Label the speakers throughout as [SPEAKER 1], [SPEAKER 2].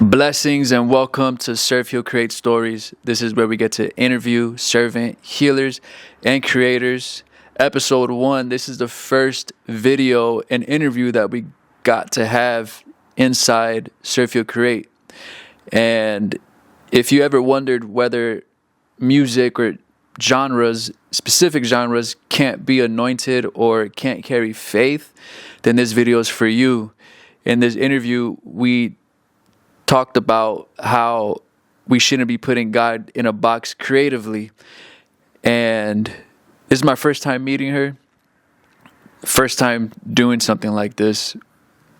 [SPEAKER 1] Blessings and welcome to Serve, Heal, Create Stories. This is where we get to interview servant, healers, and creators. Episode 1, this is the first video and interview that we got to have inside Serve, Heal, Create. And if you ever wondered whether music or genres, specific genres, can't be anointed or can't carry faith, then this video is for you. In this interview, we talked about how we shouldn't be putting God in a box creatively. And this is my first time meeting her. First time doing something like this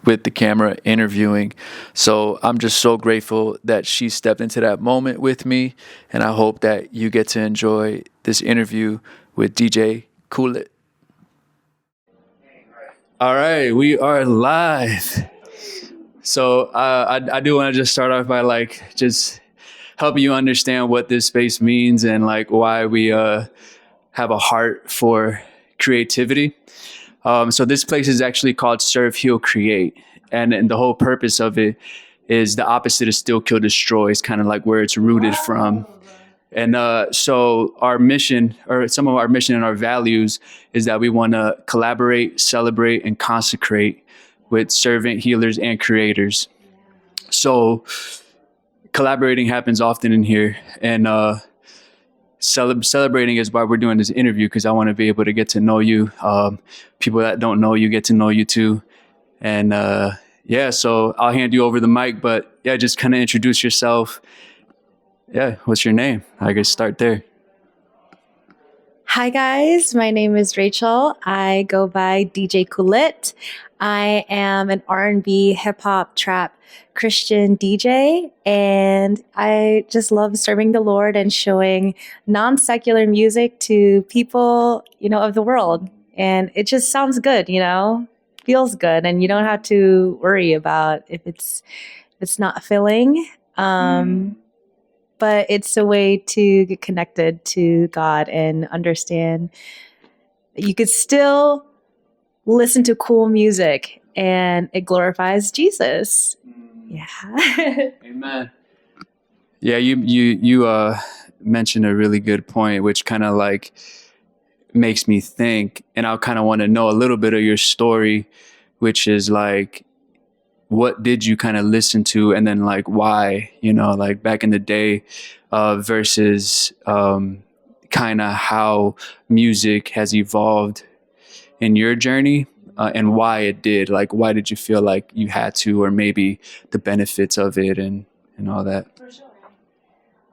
[SPEAKER 1] with the camera, interviewing. So I'm just so grateful that she stepped into that moment with me. And I hope that you get to enjoy this interview with DJ KULIT. All right, we are live. So I do want to just start off by just helping you understand what this space means and why we have a heart for creativity. So this place is actually called Serve, Heal, Create. And the whole purpose of it is the opposite of steal, kill, destroy. It's kind of like where it's rooted from. And so our mission, or some of our mission and our values, is that we want to collaborate, celebrate, and consecrate with servant, healers, and creators. So collaborating happens often in here. And celebrating is why we're doing this interview, because I want to be able to get to know you. People that don't know you get to know you too. And so I'll hand you over the mic, but just kind of introduce yourself. What's your name? I guess start there.
[SPEAKER 2] Hi guys, my name is Rachel. I go by DJ KULIT. I am an R&B, hip hop, trap, Christian DJ, and I just love serving the Lord and showing non-secular music to people, of the world. And it just sounds good, feels good, and you don't have to worry about if it's not filling. But it's a way to get connected to God and understand that you could still listen to cool music and it glorifies Jesus. Yeah.
[SPEAKER 1] Amen. Yeah, you mentioned a really good point, which kind of makes me think, and I kind of want to know a little bit of your story, which is what did you kind of listen to, and then why, back in the day, versus kind of how music has evolved in your journey, and why it did. Why did you feel like you had to, or maybe the benefits of it and all that?
[SPEAKER 2] For sure.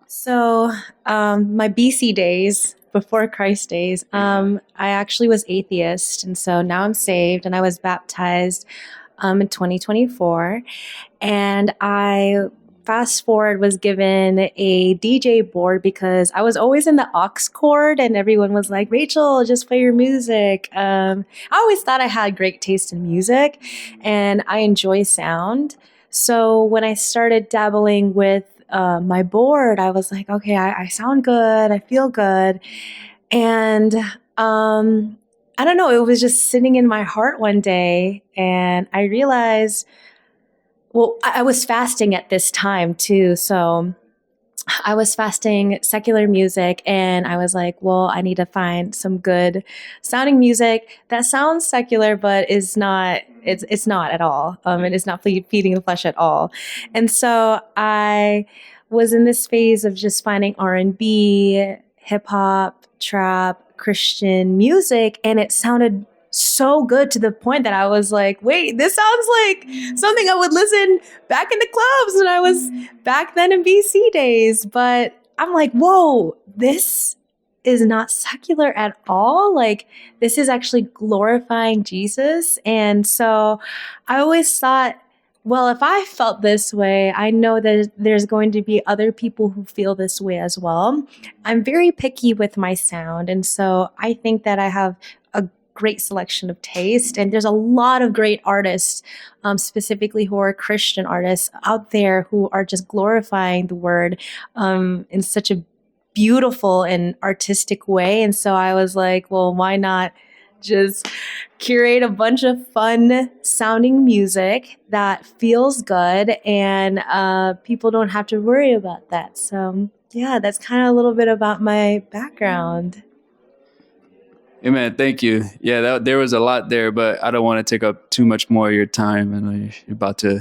[SPEAKER 2] So my BC days, before Christ days, I actually was atheist. And so now I'm saved, and I was baptized in 2024. And I fast forward was given a DJ board because I was always in the aux chord, and everyone was like, Rachel, just play your music. I always thought I had great taste in music and I enjoy sound. So when I started dabbling with my board, I was like, okay, I sound good. I feel good. And I don't know, it was just sitting in my heart one day, and I realized, I was fasting at this time too. So I was fasting secular music, and I was like, I need to find some good sounding music that sounds secular, but is not, it's not at all. And it's not feeding the flesh at all. And so I was in this phase of just finding R&B, hip hop, trap, Christian music, and it sounded so good to the point that I was like, wait, this sounds like something I would listen back in the clubs when I was back then in BC days. But I'm like, whoa, this is not secular at all. This is actually glorifying Jesus. And so I always thought, if I felt this way, I know that there's going to be other people who feel this way as well. I'm very picky with my sound. And so I think that I have a great selection of taste. And there's a lot of great artists, specifically who are Christian artists out there who are just glorifying the word in such a beautiful and artistic way. And so I was like, why not just curate a bunch of fun sounding music that feels good, and people don't have to worry about that. So yeah, that's kind of a little bit about my background.
[SPEAKER 1] Hey man, thank you. Yeah, there was a lot there, but I don't want to take up too much more of your time. I know you're about to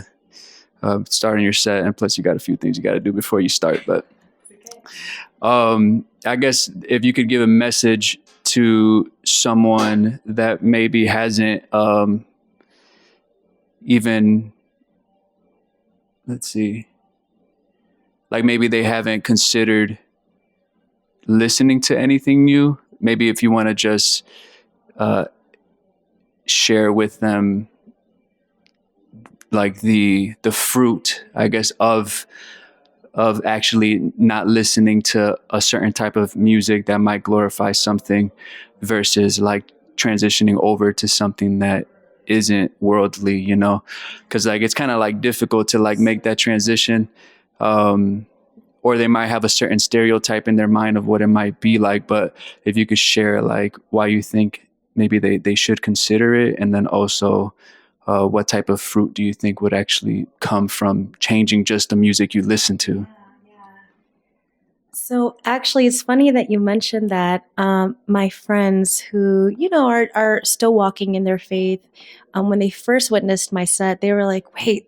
[SPEAKER 1] start on your set, and plus you got a few things you got to do before you start. But I guess if you could give a message to someone that maybe hasn't even, let's see, like maybe they haven't considered listening to anything new. Maybe if you want to just share with them like the fruit, I guess, of actually not listening to a certain type of music that might glorify something versus like transitioning over to something that isn't worldly, you know, because like it's kind of like difficult to like make that transition. Or they might have a certain stereotype in their mind of what it might be like. But if you could share like why you think maybe they should consider it, and then also what type of fruit do you think would actually come from changing just the music you listen to?
[SPEAKER 2] So actually, it's funny that you mentioned that. My friends who, are still walking in their faith, when they first witnessed my set, they were like, wait,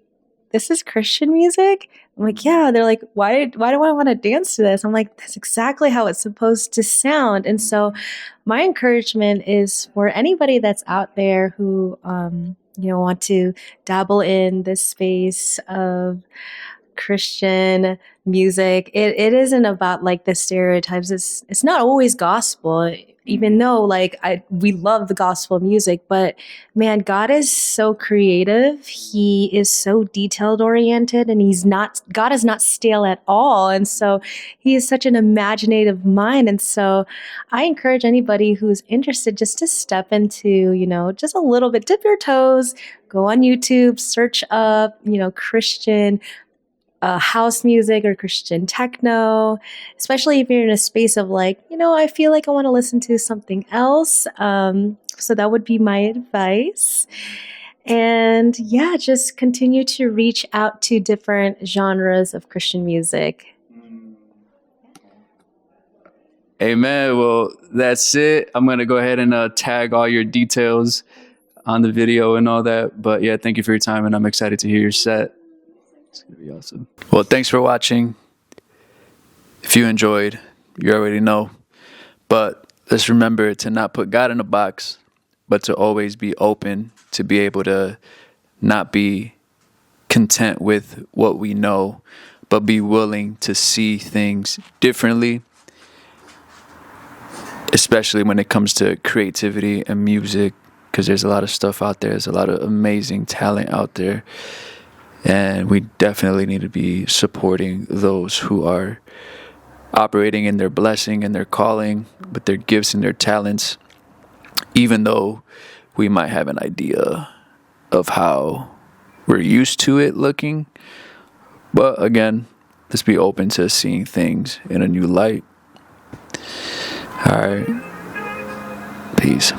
[SPEAKER 2] this is Christian music? I'm like, yeah. They're like, why do I want to dance to this? I'm like, that's exactly how it's supposed to sound. And so my encouragement is for anybody that's out there who, want to dabble in this space of Christian music. It isn't about like the stereotypes. It's not always gospel, even though like we love the gospel music, but man, God is so creative. He is so detailed oriented, and God is not stale at all. And so he is such an imaginative mind. And so I encourage anybody who's interested just to step into, just a little bit, dip your toes, go on YouTube, search up, Christian house music or Christian techno, especially if you're in a space of like, I feel like I want to listen to something else. So that would be my advice. And yeah, just continue to reach out to different genres of Christian music.
[SPEAKER 1] Amen. Well, that's it. I'm going to go ahead and tag all your details on the video and all that. But yeah, thank you for your time, and I'm excited to hear your set. It's going to be awesome. Well, thanks for watching. If you enjoyed, you already know. But let's remember to not put God in a box, but to always be open, to be able to not be content with what we know, but be willing to see things differently, especially when it comes to creativity and music, because there's a lot of stuff out there. There's a lot of amazing talent out there. And we definitely need to be supporting those who are operating in their blessing and their calling, with their gifts and their talents, even though we might have an idea of how we're used to it looking. But again, let's be open to seeing things in a new light. All right. Peace.